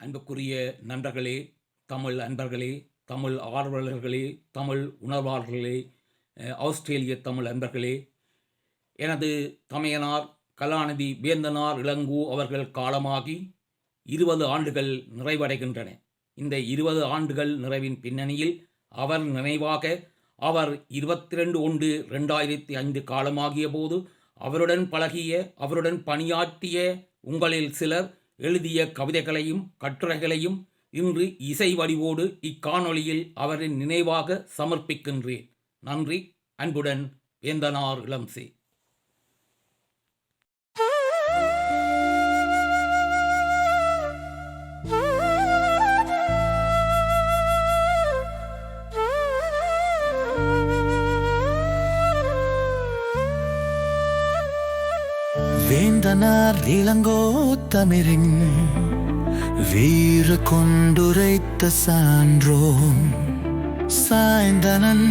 அன்புக்குரிய நண்பர்களே, தமிழ் அன்பர்களே, தமிழ் ஆர்வலர்களே, தமிழ் உணர்வாளர்களே, ஆஸ்திரேலிய தமிழ் அன்பர்களே, எனது தமையனார் கலாநிதி வேந்தனார் இளங்கோ அவர்கள் காலமாகி 20 ஆண்டுகள் நிறைவடைகின்றன. இந்த 20 ஆண்டுகள் நிறைவின் பின்னணியில் அவர் நினைவாக அவர் 22/1/2005 காலமாகிய போது அவருடன் பழகிய, அவருடன் பணியாற்றிய உங்களில் சிலர் எழுதிய கவிதைகளையும் கட்டுரைகளையும் இன்று இசை வடிவோடு இக்காணொளியில் அவரின் நினைவாக சமர்ப்பிக்கின்றேன். நன்றி. அன்புடன், வேந்தனார் இளம்சே. வேந்தனார் இளங்கோ தமிழின் வீறு கொண்டுரைத்த சான்றோம் சாய்ந்தனன்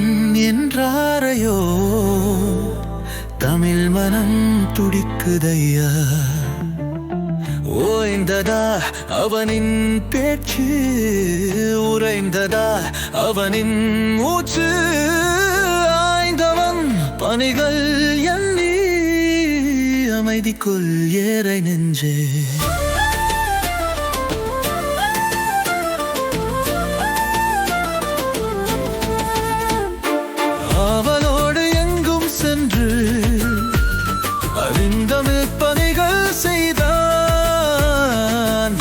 என்றாரையோ தமிழ் மனம் துடிக்குதையா. ஓய்ந்ததா அவனின் பேச்சு, உறைந்ததா அவனின் மூச்சு, ஆய்ந்தவன் பணிகள் எண்ணி அமைதிக்குள் ஏறை நெஞ்சே. அவளோடு எங்கும் சென்று அறிந்தமிழ் பணிகள் செய்தான்.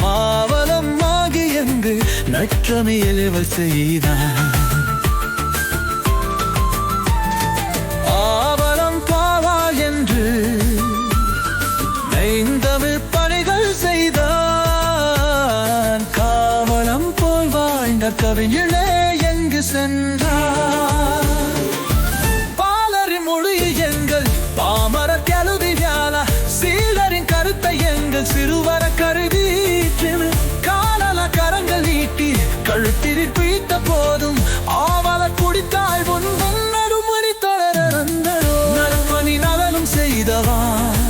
மாவலம் ஆகி எங்கு நற்றமையில் செய்தான். ஆவலம் பாவா என்று தமிழ் பணிகள் செய்தான். காவலம் போல் வாழ்ந்த கவிஞனே எங்கு சென்றார்? பாலரின் மொழி எங்கள் பாமர கெழுதி வியாழ, சீலரின் கருத்தை எங்கள் சிறுவர கருதி, காலல கரங்கள் நீட்டி கழுத்திரி பீத்த போதும் ஆவல குடித்தாய் முன்பன் நடுமணி தொடர நற்பணி நலனும் செய்தவான்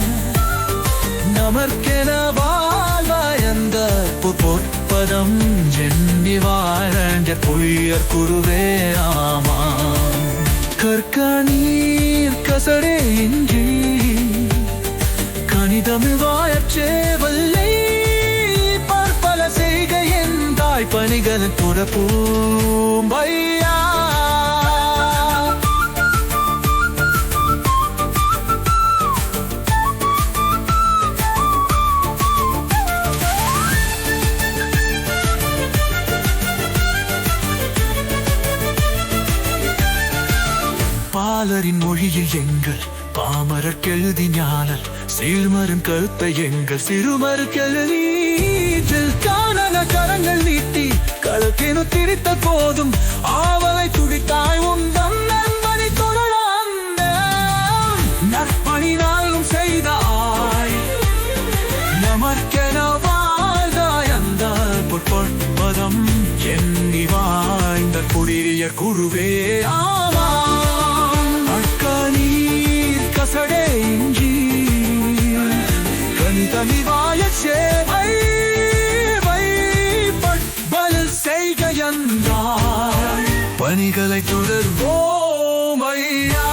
நமர்க்கென வாழ்வாயந்த பொற்பதம் எண்ணி வாழ்ந்த பொய்யர் குருவே ஆமாம். கற்கணீர் கசடே இன்றி கணிதமிழ் வாயச்சேவல்லை பற்பல செய்க என் தாய் பணிகள் புறப்பூம் பையா. பாலரின் மொழியில் எங்கள் பாமரர் கெழுதி ஞானல், சீர்மரும் கருத்தை எங்கள் சிறுமரு கெழுதி, காணல கரங்கள் நீட்டி கழுத்தினு திரித்த போதும் ஆவலை துடித்தாய் உந்தம் நண்பனை தொடராந்த நற்பணி நாளும் செய்தாய் நமர்க்கென வாழ்ந்தாய் அந்த பொற்பதம் எண்ணி வாழ்ந்த குடிய குருவே ஆமா. கசடே இன்றி கணிதமிவாய சேவை பல் செய்க என்றாய் பணிகளை தொடர்வோம் ஐயா.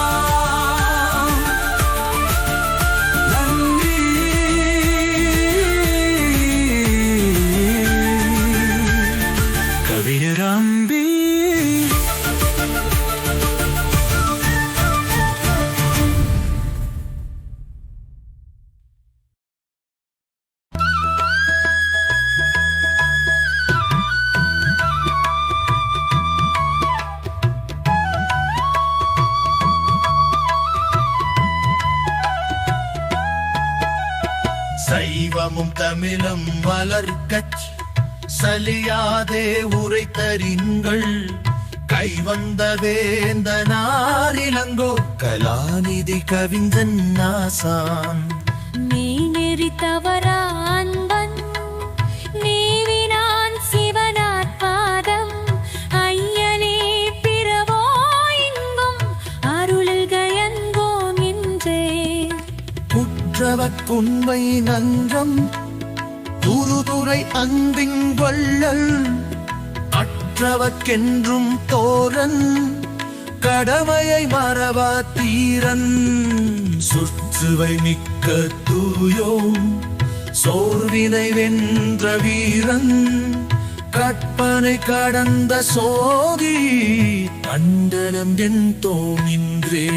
நன்றி. கவிஞர் அம்பி. சைவமும் தமிழும் வளர்க்கச் சலியாதே உரைத்தறிங்கள் கைவந்த வேந்தனார் இளங்கோ கலாநிதி கவிஞன் நாசான். மெய்நெறி தவறா அன்பன் நீவினான் சிவனார் பாதம் ஐயனே பிறவோ இங்கும் அருள்க என்போம் என்றே. குற்றவற்குண்மை நன்றம் துருதுரை துணை அன்பின் வள்ளல் அற்றவர்க்கென்றும் தோரன் கடமையை மறவா தீரன் சுற்றுவை மிக்க தூயோம் சோர்வினை வென்ற வீரன் கற்பனை கடந்த சோதி அண்டலம் என் தோனின்றே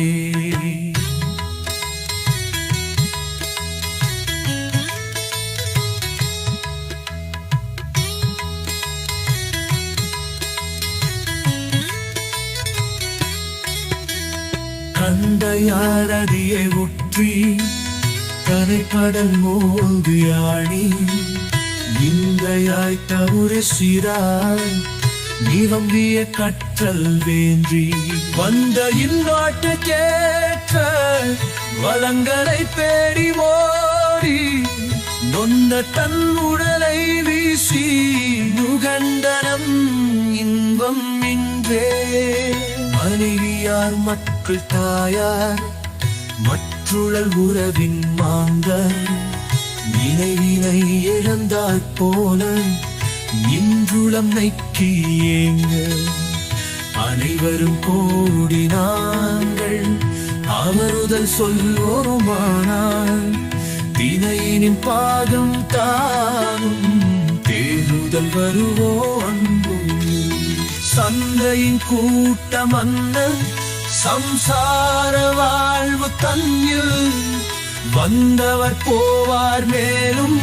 கண்டையாரடியை உற்றி கரைப்படல் மோதியாணி இந்தையாய் தவுரை சிறாய் நிவம்பிய கற்றல் வேண்டி வந்த இந்நாட்டுக்கேற்ற வளங்களை பேடி ஓடி நொந்த தன் உடலை வீசி நுகண்டனம் இன்பம் இன்றே மனைவியார் மக்கள் தாயார் மற்றுழல் உறவின் மாந்தர் நினைவினை இழந்தாற் போல நின்றுளம் நைக்கி ஏங்க அனைவரும் கோடி நாங்கள் அவருதல் சொல்வோருமானால் தினையினின் பாகம் தானும் தேறுதல் வருவோ அன்பும் சந்தையின் கூட்டம் அன்ன சம்சார வாழ்வு தன்னில் வந்தவர் போவார் மேலும்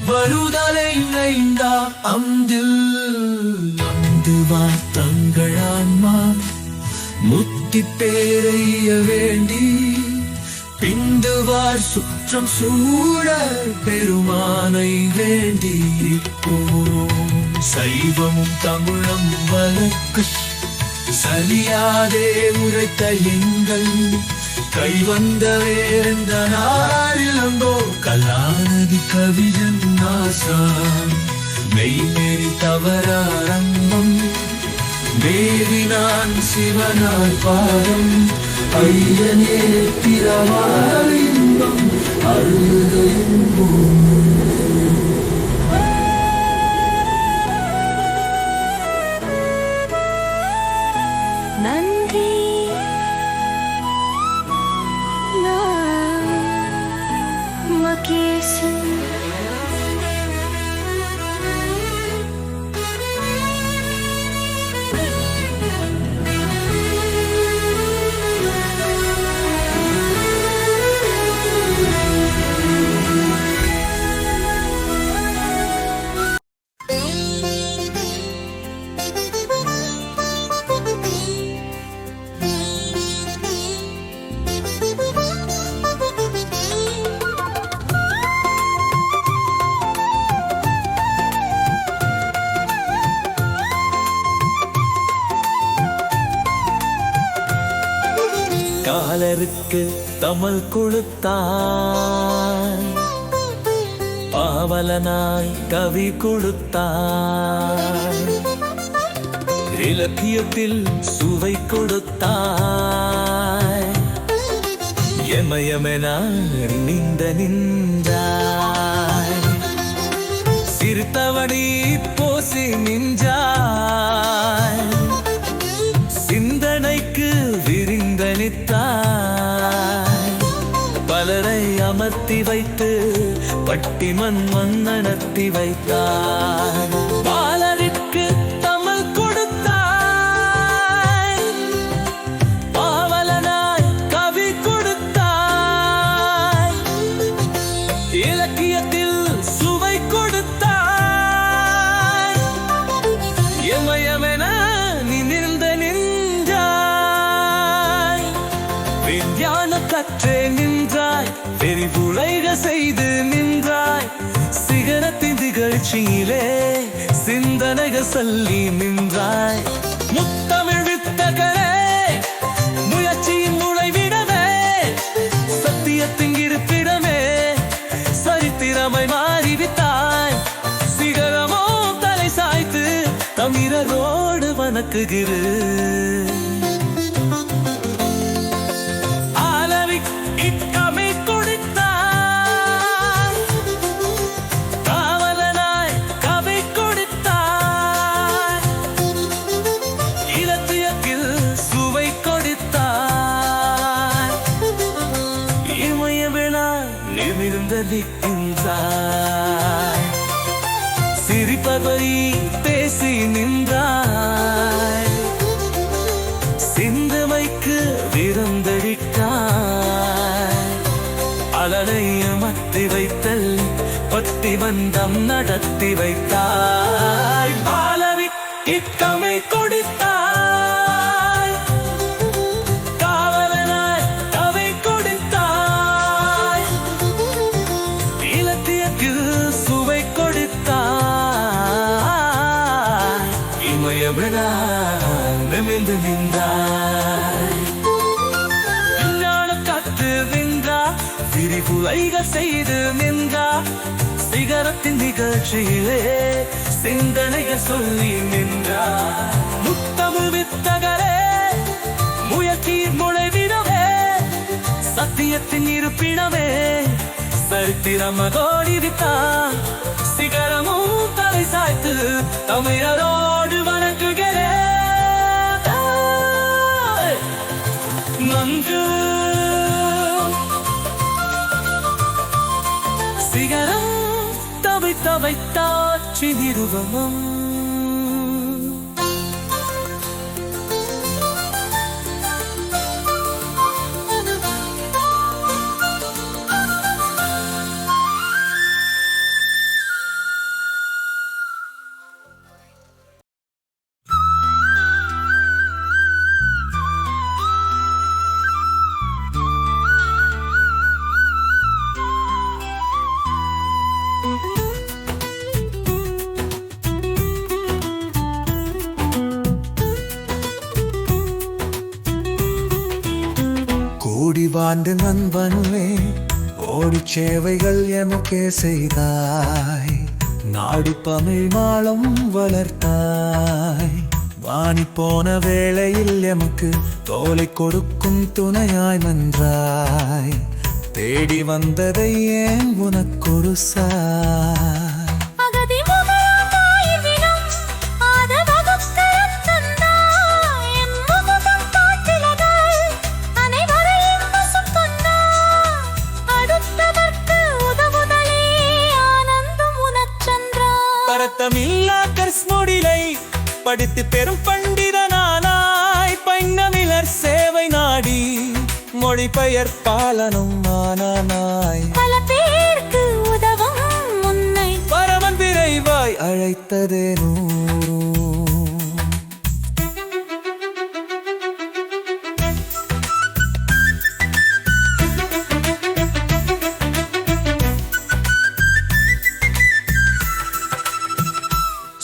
வருதலை நைந்தா அந்தில் அந்துவார் தங்கள் ஆன்மா முத்தி பேரைய வேண்டி பிந்துவார் சுற்றம் சூழ பெருமானை வேண்டியிருப்போம் சைவமும் தமிழும் வழக்கு சலியாதே உரைத்த எங்கள் கைவந்த வேந்த நாரிலங்கோ கலாநதி கவிஜன் நாசான் மெய்மேறி தவறாரங்கம் மேவினான் சிவனார் பாதம் ஐயனே பிறவார் இன்பம் அழுகையும் நன்றி மகேசன் காலருக்கு தமிழ் கொடுத்தாய் பாவலனாய் கவி கொடுத்தாய் இலக்கியத்தில் சுவை கொடுத்தாய் எமயமென நின்ற நின்றாய் சிறுத்தவடி போசி நின்றாய் சிந்தனைக்கு விரிந்தனித்தாய் பலரை அமர்த்தி வைத்து பட்டிமன் நடத்தி வைத்தாய் பாலருக்கு தமிழ் கொடுத்தாய் பாவலனாய் கவி கொடுத்தாய் இலக்கியத்தில் சுவை கொடுத்தாய் எமயமென நிமிர்ந்த நின்றாய் விஞ்ஞான கற்றே நின்றாய் வெறிவுரைக செய்து நின்றாய் சிகரத்தின் திகழ்ச்சியிலே சிந்தனைகள் சொல்லி நின்றாய் முத்தமிழ் வித்தகரே முயற்சியின் நுழைவிடவே சத்தியத்தின் இருப்பிடமே சரித்திரமை மாறிவிட்டாய் சிகரமோ தலை சாய்த்து தமிழரோடு வணக்குகிறு இக்கமை கொடுத்தாய் காவலனாய் நிற்கின்றாய், சிரிப்பவை பேசி நின்றாய், சிந்தமைக்கு விருந்தளித்தாய், அலனை மத்தி வைத்தல் பத்தி வந்தம் நடத்தி வைத்தாய், பாலவி இக்கமை கொடுத்தாய், காவலனாய் அவை கொடுத்தாய், இலக்கியக்கு சுவை கொடுத்தாய், இமயவிடான் நிமிர்ந்து நின்றாய், விஞ்ஞான காத்து நின்றார், விரிவுரைகள் செய்து நின்றார், சிகரத்தின் நிகழ்ச்சியிலே சிந்தனைகள் சொல்லி நின்றார், முத்தமிழ் வித்தகரே முயற்சியின் முளைவிடவே, சத்தியத்தின் இருப்பிடமே சரித்திரம் கோடிவித்தார், சிகரமும் தலை சாய்த்து தமிழரோடு வணங்குகிறேன். நன்று சிகரம் தவைத்தாட்சி நிறுவனம். கூடி வாழ்ந்து நண்பனே ஓடி சேவைகள் எமக்கே செய்தாய், நாடி தமிழ் மாளம் வளர்த்தாய், வாணி போன வேளையில் எமக்கு தோலை கொடுக்கும் துணையாய் நின்றாய், தேடி வந்ததை ஏன் உனக்கொரு சாய். பரத்தமில்லா கர்ஸ்மொழிலை படித்து பெரும் பண்டிதனானாய், பைன்னமிழர் சேவை நாடி மொழிபெயர்ப்பாளனும் ஆனானாய், பல பேருக்கு உதவும் உன்னை பரமன் விரைவாய் அழைத்ததேனோ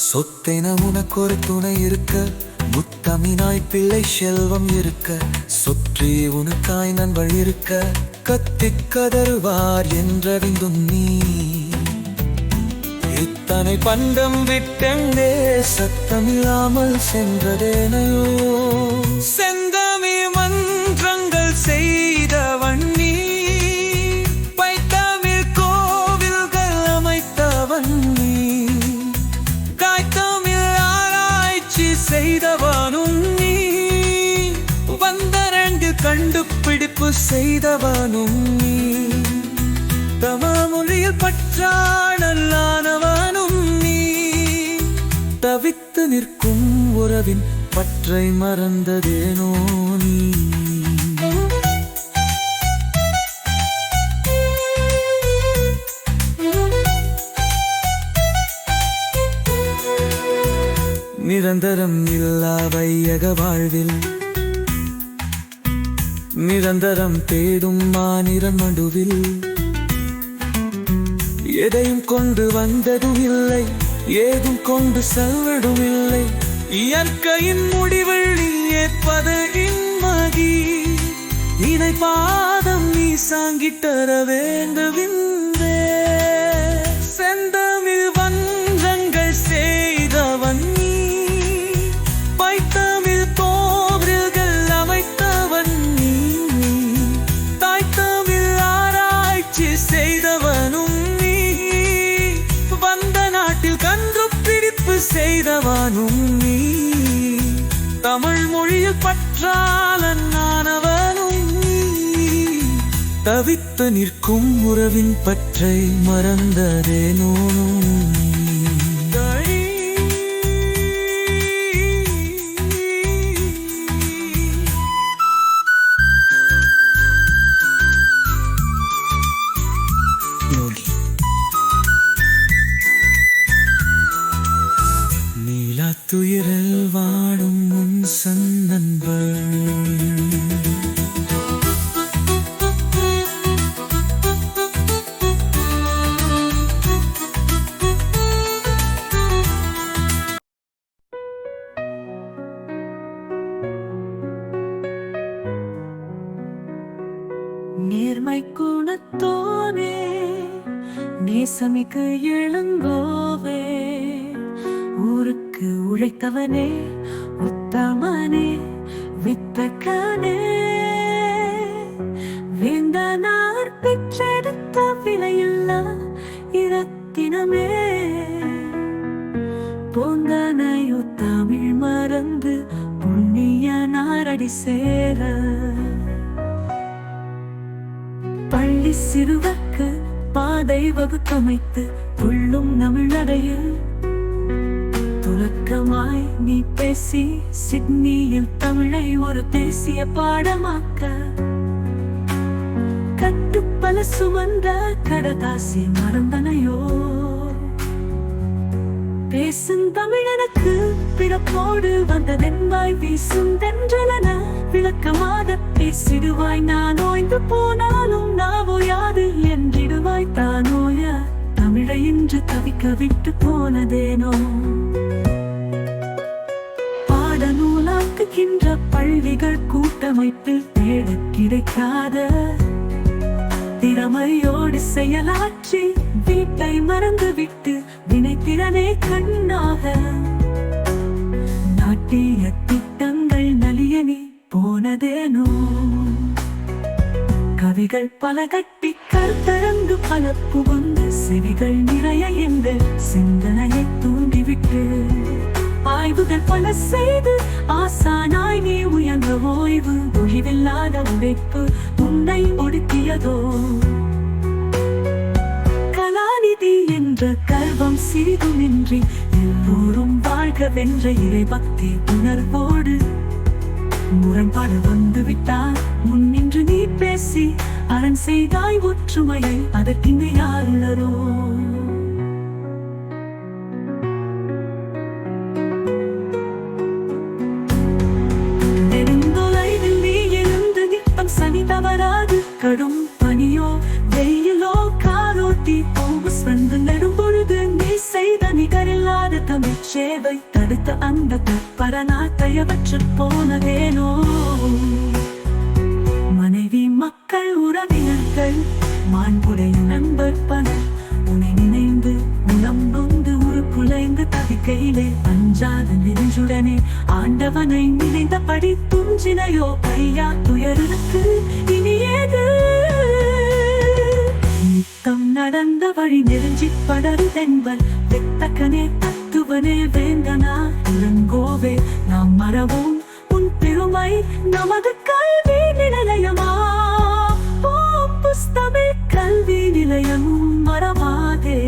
சொத்தென உனக்கொரு துணை இருக்க, முத்தமினாய் பிள்ளை செல்வம் இருக்க, சுற்றி உனக்காய் நண்பர் இருக்க, கத்திக் கதறுவார் என்றறிந்தும் நீ இத்தனை பண்டம் விட்டெண்டே சத்தமில்லாமல் சென்றதேனையோ. செந்தமிழ் மன்றங்கள் செய்தவன் நீ, பைத்தமிழ் கோவில்கள் அமைத்தவன் நீ, செய்தவானும் நீ, வந்தரண்டு கண்டுபிடிப்பு செய்தவானும் நீ, தமிழ் மொழியில் பற்றானல்லானவானும் நீ, தவித்து நிற்கும் உறவின் பற்றை மறந்ததேனோ நீ. நிரந்தரம் இல்லா வையக வாழ்வில் நிரந்தரம் தேடும் மானிரன் மடுவில், எதையும் கொண்டு வந்ததும் இல்லை, ஏதும் கொண்டு செல்வதும் இல்லை, இயற்கையின் முடிவில் நீ ஏற்பது இன்மகி, இதை பாதம் நீ சாங்கிட்டர வேண்டுவின்றே. செந்தமிழ் வஞ்சங்கள் செய்தவன் நீ, பைத்தமிழ் கோவில்கள் அமைத்தவன் நீ, தாய்த்தமிழ் ஆராய்ச்சி செய்தவனும் நீ, வந்த நாட்டில் கண்டுபிடிப்பு செய்தவனும் நீ, தமிழ் மொழியில் பற்றாளனானவனும் நீ, தவித்து நிற்கும் உறவின் பற்றை மறந்ததேனோ நீலாத்துயிரில் வாடும் உன் சன்னன்பர் நேர்மை குணத்தோனே நேசமிக்கு இளங்கோவே ஊருக்கு உழைத்தவனே உத்தமனே வித்தகனே வேந்தனார் பெற்றெடுத்த விலையில்லா இரத்தினமே பொங்கனையோ தமிழ் மறந்து புண்ணிய நாரடி சேர பள்ளி சிறுவர்க்கு பாதை வகுத்தமைத்து துள்ளும் தமிழடையில் துலக்கமாய் நீ பேசி சிட்னியில் தமிழை ஒரு தேசிய பாடமாக்க கட்டுப்பல சுமந்த கடதாசி மறந்தனையோ பேசும் தமிழனுக்கு பிறப்போடு வந்ததென்பாய் வீசும் தென்றலன விளக்கமாக பேசிடுவாய் நான் ஓய்ந்து போனாலும் நாவோயாது என்றிடுவாய் தானோய தமிழை இன்று தவிக்க விட்டு போனதேனோ பாடநூலாக்குகின்ற பள்ளிகள் கூட்டமைப்பில் தேட கிடைக்காத திறமையோடு செயலாற்றி வீட்டை மறந்துவிட்டு வினைத்திறனே கண்ணாக நாட்டிய திட்டங்கள் நலியனி போனதேனோ கவிகள் பல கட்டி கருத்தரங்கு பல புகுந்து செவிகள் நிறைய என்று சிந்தனையை தூண்டிவிட்டு ஆய்வுகள் பல செய்து ஆசானாய் நீ உயர்ந்த ஓய்வு ஒழிவில்லாத உழைப்பு உன்னை ஒடுக்கியதோ கலாநிதி என்ற கர்வம் சிறிதுமின்றி எல்லோரும் வாழ்க வென்ற இறைபக்தி உணர்வோடு முரண்பாடு வந்து விட்டால் முன்னின்று நீ பேசி அரண் செய்தாய் ஒற்றுமையை அதற்கின்று யாருளரோ சனி தவறாது கடும் பனியோ வெயிலோ காரோட்டி போகுஸ் வந்து நெடும்பொழுது நீ செய்த நிகரில்லாத தமிழ் சேவை தடுத்த அந்த தற்பரநாட்டையவற்று போனதேனோ மனைவி மக்கள் உறவினர்கள் மாண்புடைய நண்பர் பலர் உன்னை நினைந்து உளம் நொந்து உருக்குலைந்து தவிக்கையிலே அஞ்சாத நெஞ்சுடனே ஆண்டவனை நினைந்தபடி துஞ்சினையோ ஐயா துயருக்கு இனியேது நித்தம் நடந்த வழி நெருஞ்சி படருதென்பர் வெத்தக்கனே தத்துவனே வேந்தனா இளங்கோவே நாம் மறவோம் உன் பெருமை நமது கல்வி நிலையமா புஸ்தமே கல்வி நிலையமும் மறவாதே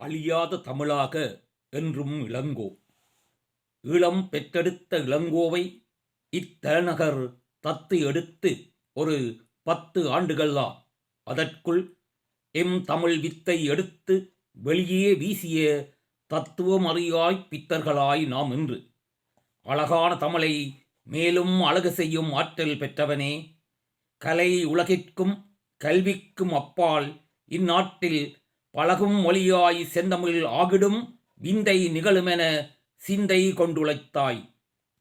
அழியாத தமிழாக என்றும் இளங்கோ. ஈழம் பெற்றெடுத்த இளங்கோவை இத்தலைநகர் தத்து எடுத்து ஒரு 10 ஆண்டுகள்தான். அதற்குள் எம் தமிழ் வித்தை எடுத்து வெளியே வீசிய தத்துவமறியாய் பித்தர்களாய் நாம் இன்று. அழகான தமிழை மேலும் அழகு செய்யும் ஆற்றல் பெற்றவனே, கலை உலகிற்கும் கல்விக்கும் அப்பால் இந்நாட்டில் பழகும் மொழியாய் செந்தமிழ் ஆகிடும் விந்தை நிகழுமென சிந்தை கொண்டுழைத்தாய்.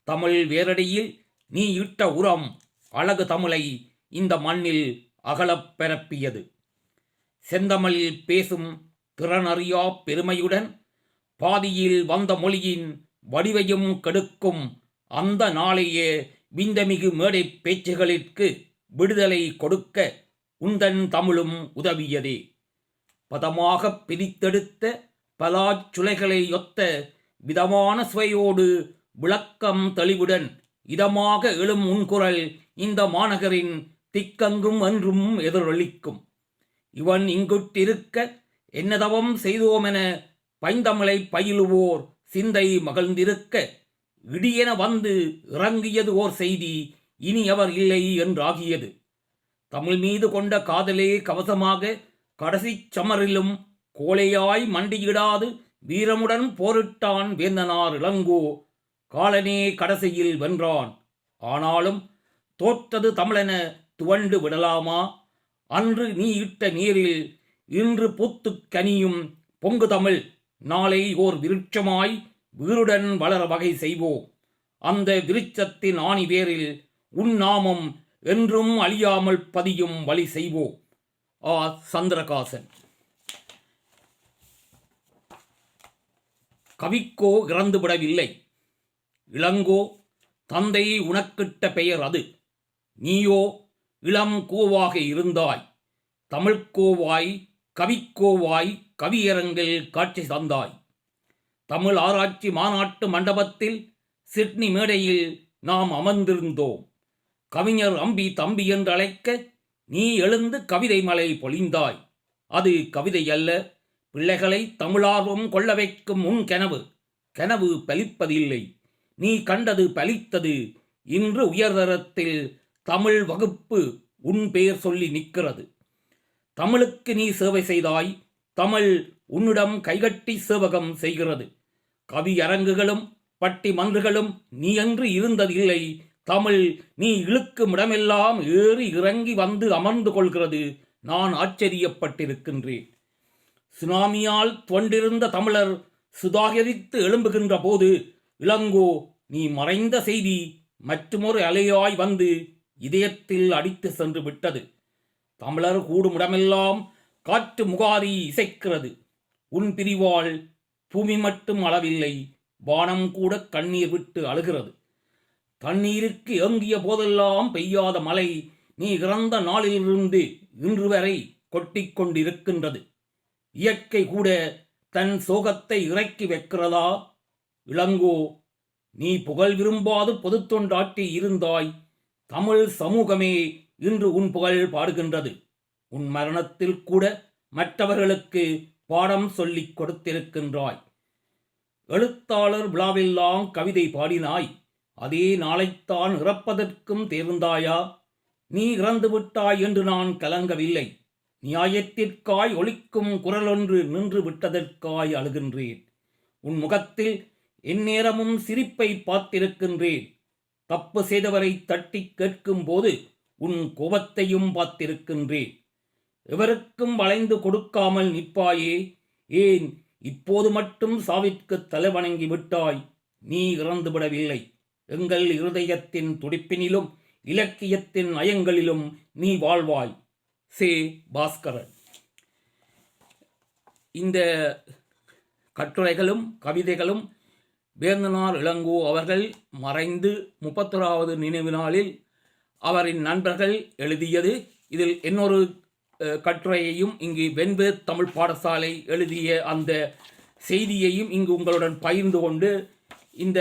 தமிழ் வேரடியில் நீ இட்ட உரம் அழகு தமிழை இந்த மண்ணில் அகலப் பரப்பியது. செந்தமிழில் பேசும் திறனறியா பெருமையுடன் பாதியில் வந்த மொழியின் வடிவையும் கெடுக்கும் அந்த நாளையே விந்தமிகு மேடை பேச்சுகளிற்கு விடுதலை கொடுக்க உந்தன் தமிழும் உதவியதே. பதமாகப் பிரித்தெடுத்த பலாச்சுளைகளை ஒத்த விதமான சுவையோடு விளக்கம் தெளிவுடன் இதமாக எழும் உன்குரல் இந்த மாநகரின் திக்கங்கும் என்றும் எதிரொலிக்கும். இவன் இங்குட்டிருக்க என்னதவம் செய்தோமென பைந்தமிழை பயிலுவோர் சிந்தை மகிழ்ந்திருக்க இடியென வந்து இறங்கியது ஓர் செய்தி, இனி அவர் இல்லை என்றாகியது. தமிழ் மீது கொண்ட காதலே கவசமாக கடைசி சமரிலும் கோழையாய் மண்டியிடாது வீரமுடன் போரிட்டான் வேந்தனார் இளங்கோ. காலனே கடைசியில் வென்றான். ஆனாலும் தோற்றது தமிழென துவண்டு விடலாமா? அன்று நீ இட்ட நீரில் இன்று பூத்துக் கனியும் பொங்கு தமிழ் நாளை ஓர் விருட்சமாய் வீருடன் வளர வகை செய்வோம். அந்த விருட்சத்தின் ஆணி வேரில் உன் நாமம் என்றும் அழியாமல் பதியும் வழி செய்வோம். ஆ. சந்திரகாசன். கவிக்கோ இறந்துவிடவில்லை. இளங்கோ, தந்தை உனக்கிட்ட பெயர் அது. நீயோ இளம் கோவாக இருந்தாய். தமிழ்கோவாய், கவிக்கோவாய், கவியரங்கில் காட்சி தந்தாய். தமிழ் ஆராய்ச்சி மாநாட்டு மண்டபத்தில் சிட்னி மேடையில் நாம் அமர்ந்திருந்தோம். கவிஞர் அம்பி தம்பி என்று அழைக்க நீ எழுந்து கவிதை மலை பொழிந்தாய். அது கவிதை அல்ல, பிள்ளைகளை தமிழார்வம் கொள்ள வைக்கும் உன் கனவு. கனவு பலிப்பதில்லை. நீ கண்டது பலித்தது. இன்று உயர்தரத்தில் தமிழ் வகுப்பு உன் பெயர் சொல்லி நிற்கிறது. தமிழுக்கு நீ சேவை செய்தாய். தமிழ் உன்னிடம் கைகட்டி சேவகம் செய்கிறது. கவி அரங்குகளும் பட்டி மன்றுகளும் நீ என்று இருந்ததில்லை. தமிழ் நீ இழுக்கும் இடமெல்லாம் ஏறி இறங்கி வந்து அமர்ந்து கொள்கிறது. நான் ஆச்சரியப்பட்டிருக்கின்றேன். சுனாமியால் தொண்டிருந்த தமிழர் சுதாகரித்து எழும்புகின்ற போது இளங்கோ, நீ மறைந்த செய்தி மற்றுமொரு அலையாய் வந்து இதயத்தில் அடித்து சென்று விட்டது. தமிழர் கூடும் இடமெல்லாம் காற்று முகாரி இசைக்கிறது. உன் பிரிவால் பூமி மட்டும் அளவில்லை, வானம் கூட கண்ணீர் விட்டு அழுகிறது. தண்ணீருக்கு ஏங்கிய போதெல்லாம் பெய்யாத மழை நீ இறந்த நாளிலிருந்து இன்று வரை கொட்டிக் கொண்டிருக்கின்றது. இயற்கை கூட தன் சோகத்தை இறக்கி வைக்கிறதா? இளங்கோ, நீ புகழ் விரும்பாது பொதுத்தொண்டாற்றி இருந்தாய். தமிழ் சமூகமே இன்று உன் புகழ் பாடுகின்றது. உன் மரணத்தில் கூட மற்றவர்களுக்கு பாடம் சொல்லிக் கொடுத்திருக்கின்றாய். எழுத்தாளர் விழாவெல்லாம் கவிதை பாடினாய். அதே நாளைத்தான் இறப்பதற்கும் தேர்ந்தாயா? நீ இறந்துவிட்டாய் என்று நான் கலங்கவில்லை. நியாயத்திற்காய் ஒலிக்கும் குரலொன்று நின்று விட்டதற்காய் அழுகின்றேன். உன் முகத்தில் எந்நேரமும் சிரிப்பை பார்த்திருக்கின்றேன். தப்பு செய்தவரை தட்டி கேட்கும் போது உன் கோபத்தையும் பார்த்திருக்கின்றேன். எவருக்கும் வளைந்து கொடுக்காமல் நிற்பாயே? ஏன் இப்போது மட்டும் சாவிற்கு தலைவணங்கி விட்டாய்? நீ இறந்துவிடவில்லை. எங்கள் இருதயத்தின் துடிப்பினிலும் இலக்கியத்தின் நயங்களிலும் நீ வாழ்வாய். சே. பாஸ்கரன். இந்த கட்டுரைகளும் கவிதைகளும் வேந்தனார் இளங்கோ அவர்கள் மறைந்து 31வது நினைவு நாளில் அவரின் நண்பர்கள் எழுதியது. இதில் இன்னொரு கட்டுரையையும் இங்கு வெண்பேர் தமிழ் பாடசாலை எழுதிய அந்த செய்தியையும் இங்கு உங்களுடன் பகிர்ந்து கொண்டு இந்த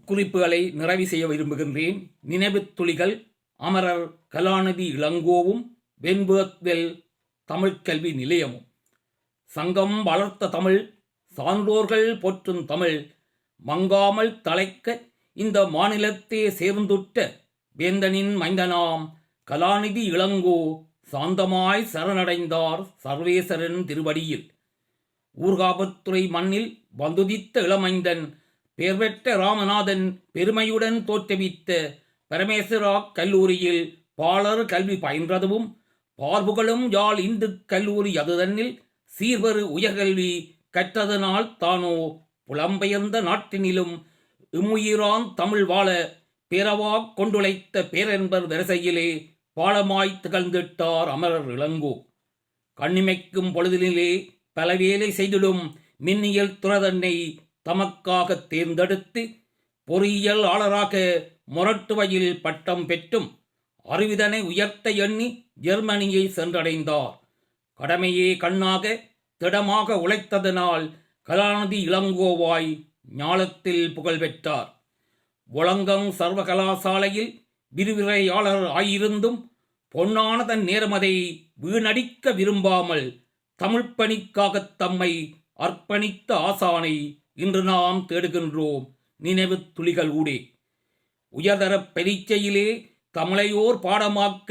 குறிப்புகளை நிறைவு செய்ய விரும்புகின்றேன். நினைவு துளிகள். அமரர் கலாநிதி இளங்கோவும் வெண்பேர்வெல் தமிழ்கல்வி நிலையமும். சங்கம் வளர்த்த தமிழ், சான்றோர்கள் போற்றும் தமிழ் மங்காமல் தழைக்க இந்த மாநிலத்தே சேர்ந்துட்ட வேந்தனின் மைந்தனாம் கலாநிதி இளங்கோ சாந்தமாய் சரணடைந்தார் சர்வேசரன் திருவடியில். ஊர்காபத்துறை மண்ணில் வந்துதித்த இளமைந்தன் பெயர்பெற்ற ராமநாதன் பெருமையுடன் தோற்றுவித்த பரமேஸ்வரா கல்லூரியில் பாலர் கல்வி பயின்றதும் பார்புகளும் யாழ் இந்து கல்லூரி அதுதன்னில் சீர்வரு உயர்கல்வி கற்றதனால் தானோ புலம்பெயர்ந்த நாட்டினிலும் இம்முயிரான் தமிழ் வாழ பேரவாக் கொண்டுழைத்த பேரென்பர் வரிசையிலே பாலமாய் திகழ்ந்திட்டார் அமரர் இளங்கோ. கண்ணிமைக்கும் பொழுதிலே பலவேலை செய்திடும் மின்னியல் துறதன்னை தமக்காக தேர்ந்தெடுத்து பொறியியலாளராக மொரட்டுவையில் பட்டம் பெற்றும் அறிவிதனை உயர்த்த எண்ணி ஜெர்மனியை சென்றடைந்தார். கடமையே கண்ணாக திடமாக உழைத்ததனால் கலாநிதி இளங்கோவாய் ஞாலத்தில் புகழ் பெற்றார். ஒலங்கம் சர்வகலாசாலையில் விரிவுரையாளர் ஆயிருந்தும் பொன்னான தன் நேரமதை வீணடிக்க விரும்பாமல் தமிழ்ப் பணிக்காகத் தம்மை அர்ப்பணித்த ஆசானை இன்று நாம் தேடுகின்றோம் நினைவு துளிகள் ஊடே. உயர்தர பரீட்சையிலே தமிழையோர் பாடமாக்க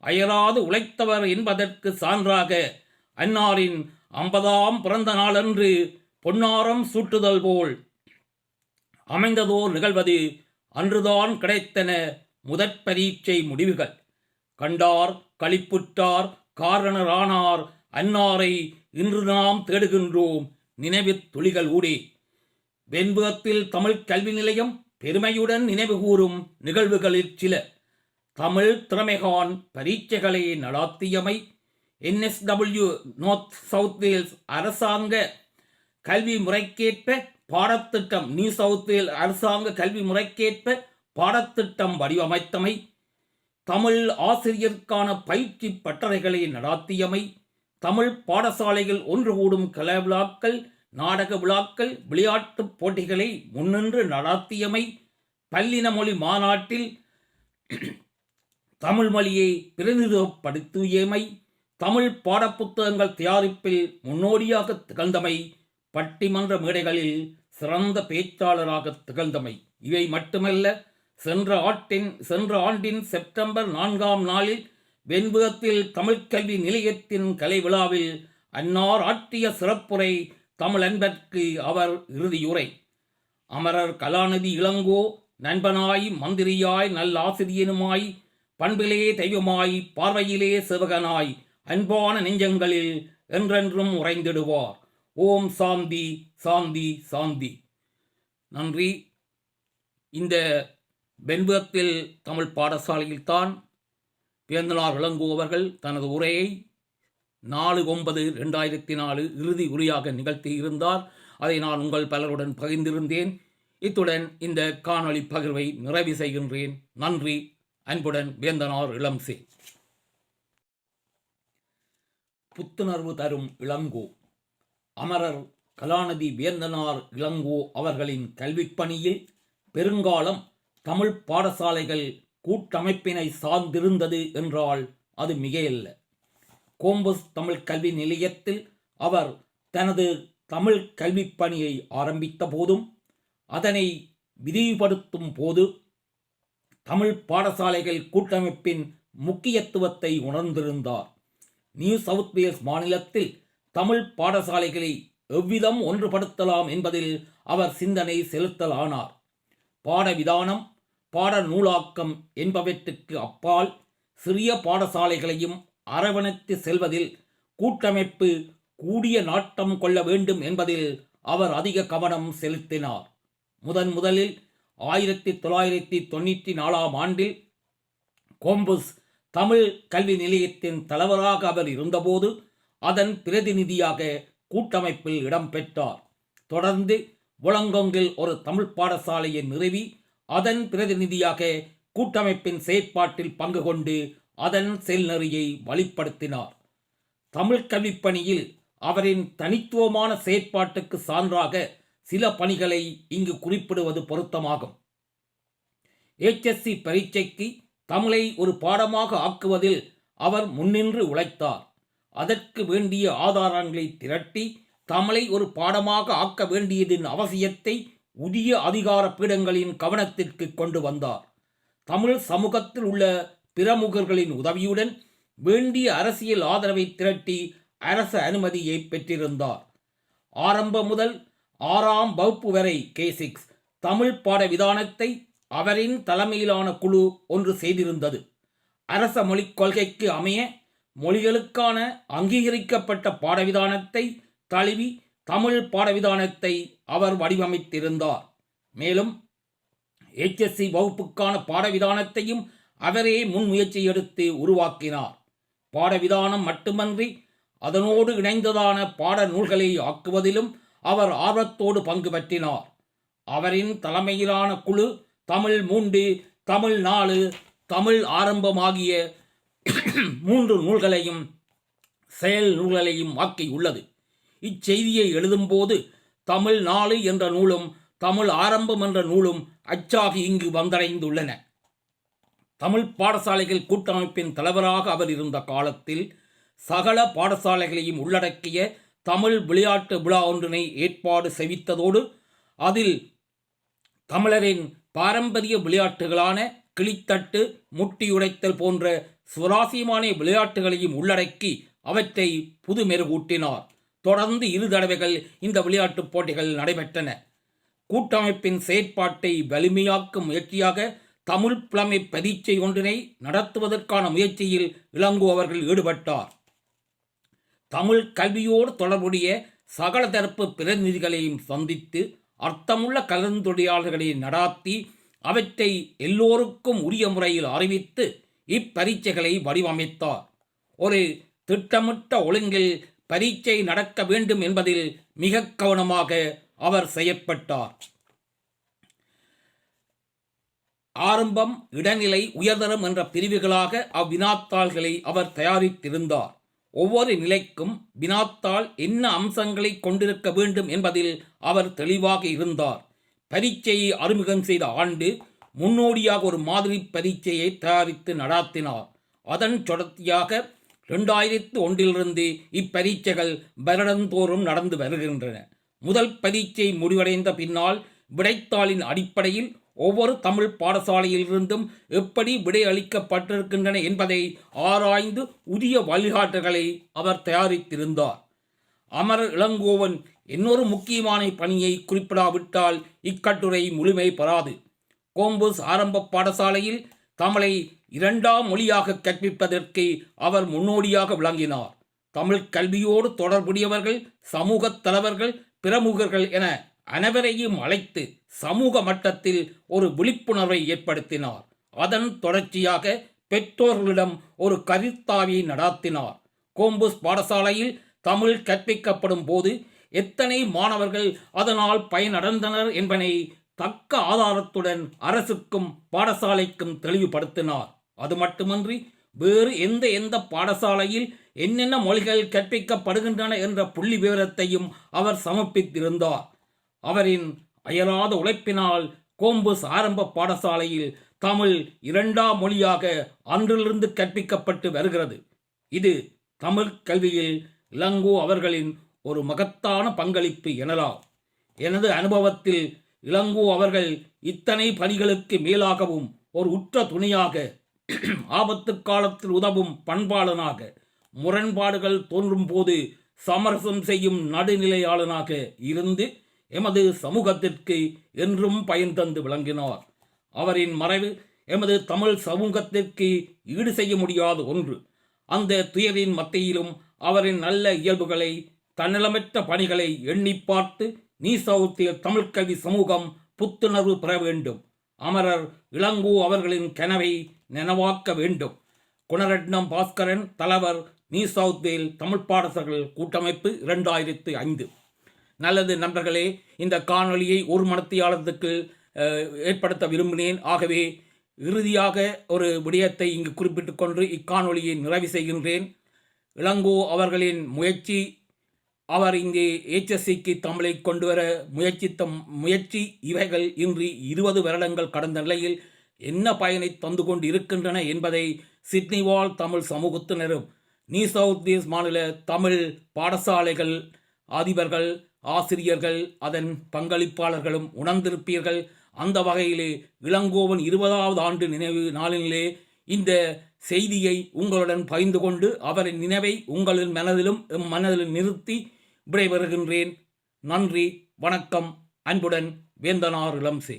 அயராது உழைத்தவர் என்பதற்கு சான்றாக அன்னாரின் 50ஆம் பிறந்த நாளன்று பொன்னாரம் சூட்டுதல் போல் அமைந்ததோர் நிகழ்வது அன்றுதான் கிடைத்தன முதற் பரீட்சை முடிவுகள். கண்டார், களிப்புற்றார், காரணரானார் அன்னாரை இன்று நாம் தேடுகின்றோம் நினைவு துளிகள் ஊடே. வெண்புகத்தில் தமிழ் கல்வி நிலையம் பெருமையுடன் நினைவு கூறும் நிகழ்வுகளில் சில: தமிழ் திறமைகான் பரீட்சைகளை நடாத்தியமை, NSW நார்த் சவுத் வேல்ஸ் அரசாங்க கல்வி முறைக்கேற்ப பாடத்திட்டம், நியூ சவுத் வேல்ஸ் அரசாங்க கல்வி முறைக்கேற்ப பாடத்திட்டம் வடிவமைத்தமை, தமிழ் ஆசிரியருக்கான பயிற்சி பட்டறைகளை நடாத்தியமை, தமிழ் பாடசாலைகள் ஒன்று கூடும் கலை விழாக்கள், நாடக விழாக்கள், விளையாட்டுப் போட்டிகளை முன்னின்று நடாத்தியமை, பல்லின மொழி மாநாட்டில் தமிழ் மொழியை பிரதிநிதித்துவப்படுத்தியமை, தமிழ் பாடப்புத்தகங்கள் தயாரிப்பில் முன்னோடியாக திகழ்ந்தமை, பட்டிமன்ற மேடைகளில் சிறந்த பேச்சாளராக திகழ்ந்தமை. இவை மட்டுமல்ல, சென்ற ஆண்டின் செப்டம்பர் 4ஆம் நாளில் வெண்புகத்தில் தமிழ்க் கல்வி நிலையத்தின் கலை விழாவில் அன்னார் ஆற்றிய சிறப்புரை தமிழ் அன்பர்க்கு அவர் இறுதியுரை. அமரர் கலாநிதி இளங்கோ நண்பனாய், மந்திரியாய், நல்லாசிரியனுமாய், பண்பிலே தெய்வமாய், பார்வையிலே சேவகனாய், அன்பான நெஞ்சங்களில் என்றென்றும் உறைந்திடுவார். ஓம் சாந்தி சாந்தி சாந்தி. நன்றி. இந்த வெண்புகத்தில் தமிழ் பாடசாலையில்தான் வேந்தனார் இளங்கோ அவர்கள் தனது உரையை 4/9/2004 இறுதி உரையாக நிகழ்த்தியிருந்தார். அதை நான் உங்கள் பலருடன் பகிர்ந்திருந்தேன். இத்துடன் இந்த காணொளி பகிர்வை நிறைவு செய்கின்றேன். நன்றி. அன்புடன் வேந்தனார் இளம்சே. புத்துணர்வு தரும் இளங்கோ. அமரர் கலாநிதி வேந்தனார் இளங்கோ அவர்களின் கல்விப் பணியில் பெருங்காலம் தமிழ் பாடசாலைகள் கூட்டமைப்பினை சார்ந்திருந்தது என்றால் அது மிகையல்ல. கோம்பஸ் தமிழ் கல்வி நிலையத்தில் அவர் தனது தமிழ் கல்விப் பணியை ஆரம்பித்த போதும் அதனை விரிவுபடுத்தும் போது தமிழ் பாடசாலைகள் கூட்டமைப்பின் முக்கியத்துவத்தை உணர்ந்திருந்தார். நியூ சவுத் வேல்ஸ் மாநிலத்தில் தமிழ் பாடசாலைகளை எவ்விதம் ஒன்றுபடுத்தலாம் என்பதில் அவர் சிந்தனை செலுத்தலானார். பாடவிதானம், பாட நூலாக்கம் என்பவற்றுக்கு அப்பால் சிறிய பாடசாலைகளையும் அரவணைத்து செல்வதில் கூட்டமைப்பு கூடிய நாட்டம் கொள்ள வேண்டும் என்பதில் அவர் அதிக கவனம் செலுத்தினார். முதலில் 1994ஆம் ஆண்டில் கோம்பஸ் தமிழ் கல்வி நிலையத்தின் தலைவராக அவர் இருந்தபோது அதன் பிரதிநிதியாக கூட்டமைப்பில் இடம்பெற்றார். தொடர்ந்து ஒலங்கொங்கில் ஒரு தமிழ் பாடசாலையை நிறுவி அதன் பிரதிநிதியாக கூட்டமைப்பின் செயற்பாட்டில் பங்கு கொண்டு அதன் செயல்நெறியை வழிப்படுத்தினார். தமிழ் கல்விப் பணியில் அவரின் தனித்துவமான செயற்பாட்டுக்கு சான்றாக சில பணிகளை இங்கு குறிப்பிடுவது பொருத்தமாகும். HSC பரீட்சைக்கு தமிழை ஒரு பாடமாக ஆக்குவதில் அவர் முன்னின்று உழைத்தார். அதற்கு வேண்டிய ஆதாரங்களை திரட்டி தமிழை ஒரு பாடமாக ஆக்க வேண்டியதின் அவசியத்தை உரிய அதிகார பீடங்களின் கவனத்திற்கு கொண்டு வந்தார். தமிழ் சமூகத்தில் உள்ள பிரமுகர்களின் உதவியுடன் வேண்டிய அரசியல் ஆதரவை திரட்டி அரசு அனுமதியை பெற்றிருந்தார். ஆரம்பம் முதல் 6ஆம் வகுப்பு வரை K6 தமிழ் பாட விதானத்தை அவரின் தலைமையிலான குழு ஒன்று செய்திருந்தது. அரச மொழிக் கொள்கைக்கு அமைய மொழிகளுக்கான அங்கீகரிக்கப்பட்ட பாடவிதானத்தை தழுவி தமிழ் பாடவிதானத்தை அவர் வடிவமைத்திருந்தார். மேலும் HSC வகுப்புக்கான பாடவிதானத்தையும் அவரே முன்முயற்சி எடுத்து உருவாக்கினார். பாடவிதானம் மட்டுமன்றி அதனோடு இணைந்ததான பாட நூல்களை ஆக்குவதிலும் அவர் ஆர்வத்தோடு பங்கு பற்றினார். அவரின் தலைமையிலான குழு தமிழ் 3, தமிழ் 4, தமிழ் ஆரம்பம் ஆகிய 3 நூல்களையும் செயல் நூல்களையும் ஆக்கியுள்ளது. இச்செய்தியை எழுதும்போது தமிழ் 4 என்ற நூலும் தமிழ் ஆரம்பம் என்ற நூலும் அச்சாகி இங்கு வந்தடைந்துள்ளன. தமிழ் பாடசாலைகள் கூட்டமைப்பின் தலைவராக அவர் இருந்த காலத்தில் சகல பாடசாலைகளையும் உள்ளடக்கிய தமிழ் விளையாட்டு விழா ஒன்றினை ஏற்பாடு செய்வித்ததோடு அதில் தமிழரின் பாரம்பரிய விளையாட்டுகளான கிளித்தட்டு, முட்டியுடைத்தல் போன்ற சுவாரஸ்யமான விளையாட்டுகளையும் உள்ளடக்கி அவற்றை புதுமெருகூட்டினார். தொடர்ந்து 2 தடவைகள் இந்த விளையாட்டுப் போட்டிகள் நடைபெற்றன. கூட்டமைப்பின் செயற்பாட்டை வலிமையாக்கும் முயற்சியாக தமிழ் புலமை பரீட்சை ஒன்றினை நடத்துவதற்கான முயற்சியில் இளங்கோ அவர்கள் ஈடுபட்டார். தமிழ் கல்வியோடு தொடர்புடைய சகல தரப்பு பிரதிநிதிகளையும் சந்தித்து அர்த்தமுள்ள கலந்துரையாடல்களை நடாத்தி அவற்றை எல்லோருக்கும் உரிய முறையில் அறிவித்து இப்பரீட்சைகளை வடிவமைத்தார். ஒரு திட்டமிட்ட ஒழுங்கில் பரீட்சை நடக்க வேண்டும் என்பதில் மிக கவனமாக அவர் செயற்பட்டார். ஆரம்பம், இடைநிலை, உயர்தரம் என்ற பிரிவுகளாக அவ்வினாத்தாள்களை அவர் தயாரித்திருந்தார். ஒவ்வொரு நிலைக்கும் வினாத்தாள் என்ன அம்சங்களை கொண்டிருக்க வேண்டும் என்பதில் அவர் தெளிவாக இருந்தார். பரீட்சையை அறிமுகம் செய்த ஆண்டு முன்னோடியாக ஒரு மாதிரி பரீட்சையை தயாரித்து நடாத்தினார். அதன் தொடர்ச்சியாக 2001 இப்பரீட்சைகள் வருடந்தோறும் நடந்து வருகின்றன. முதல் பரீட்சை முடிவடைந்த பின்னால் விடைத்தாளின் அடிப்படையில் ஒவ்வொரு தமிழ் பாடசாலையிலிருந்தும் எப்படி விடை அளிக்கப்பட்டிருக்கின்றன என்பதை ஆராய்ந்து உரிய வழிகாட்டுகளை அவர் தயாரித்திருந்தார். அமரர் இளங்கோவன் இன்னொரு முக்கியமான பணியை குறிப்பிடாவிட்டால் இக்கட்டுரை முழுமை பெறாது. கோம்பஸ் ஆரம்ப பாடசாலையில் தமிழை 2ஆம் மொழியாக கற்பிப்பதற்கு அவர் முன்னோடியாக விளங்கினார். தமிழ் கல்வியோடு தொடர்புடையவர்கள், சமூக தலைவர்கள், பிரமுகர்கள் என அனைவரையும் அழைத்து சமூக மட்டத்தில் ஒரு விழிப்புணர்வை ஏற்படுத்தினார். அதன் தொடர்ச்சியாக பெற்றோர்களிடம் ஒரு கருத்தாய்வை நடாத்தினார். கோம்பஸ் பாடசாலையில் தமிழ் கற்பிக்கப்படும் போது எத்தனை மாணவர்கள் அதனால் பயனடைந்தனர் என்பதை தக்க ஆதாரத்துடன் அரசுக்கும் பாடசாலைக்கும் தெளிவுபடுத்தினார். அது மட்டுமன்றி வேறு எந்த பாடசாலையில் என்னென்ன மொழிகள் கற்பிக்கப்படுகின்றன என்ற புள்ளி விவரத்தையும் அவர் சமர்ப்பித்திருந்தார். அவரின் அயராத உழைப்பினால் கோம்பஸ் ஆரம்ப பாடசாலையில் தமிழ் 2ஆம் மொழியாக அன்றிலிருந்து கற்பிக்கப்பட்டு வருகிறது. இது தமிழ் கல்வியில் இளங்கோ அவர்களின் ஒரு மகத்தான பங்களிப்பு எனலாம். எனது அனுபவத்தில் இளங்கோ அவர்கள் இத்தனை பணிகளுக்கு மேலாகவும் ஒரு உற்ற துணையாக, ஆபத்து காலத்தில் உதவும் பண்பாளனாக, முரண்பாடுகள் தோன்றும் போது சமரசம் செய்யும் நடுநிலையாளனாக இருந்து எமது சமூகத்திற்கு என்றும் பயன் தந்து விளங்கினார். அவரின் மறைவு எமது தமிழ் சமூகத்திற்கு ஈடு செய்ய முடியாத ஒன்று. அந்த துயரின் மத்தியிலும் அவரின் நல்ல இயல்புகளை, தன்னலமற்ற பணிகளை எண்ணி பார்த்து நீசவுத்திய தமிழ்கல்வி சமூகம் புத்துணர்வு பெற வேண்டும். அமரர் இளங்கோ அவர்களின் கனவை நனவாக்க வேண்டும். குணரட்னம் பாஸ்கரன், தலைவர், நியூ சவுத் வேல் தமிழ் பாடசாலைகள் கூட்டமைப்பு, 2005. நல்லது நண்பர்களே, இந்த காணொளியை ஒரு மணித்தியாலத்துக்கு ஏற்படுத்த விரும்பினேன். ஆகவே இறுதியாக ஒரு விடயத்தை இங்கு குறிப்பிட்டுக் கொண்டு இக்காணொளியை நிறைவு செய்கின்றேன். இளங்கோ அவர்களின் முயற்சி, அவர் இங்கே HSCக்கு தமிழை கொண்டு வர முயற்சி இவைகள் இன்று 20 வருடங்கள் கடந்த நிலையில் என்ன பயனை தந்து கொண்டு இருக்கின்றன என்பதை சிட்னி வாழ் தமிழ் சமூகத்தினரும் நியூ சவுத் வேல்ஸ் மாநில தமிழ் பாடசாலைகள் அதிபர்கள், ஆசிரியர்கள், அதன் பங்களிப்பாளர்களும் உணர்ந்திருப்பீர்கள். அந்த வகையிலே இளங்கோவன் 20வது ஆண்டு நினைவு நாளிலே இந்த செய்தியை உங்களுடன் பகிர்ந்து கொண்டு அவரின் நினைவை உங்களின் மனதிலும் நிறுத்தி விடைபெறுகின்றேன். நன்றி, வணக்கம். அன்புடன் வேந்தனார் இளம்சே.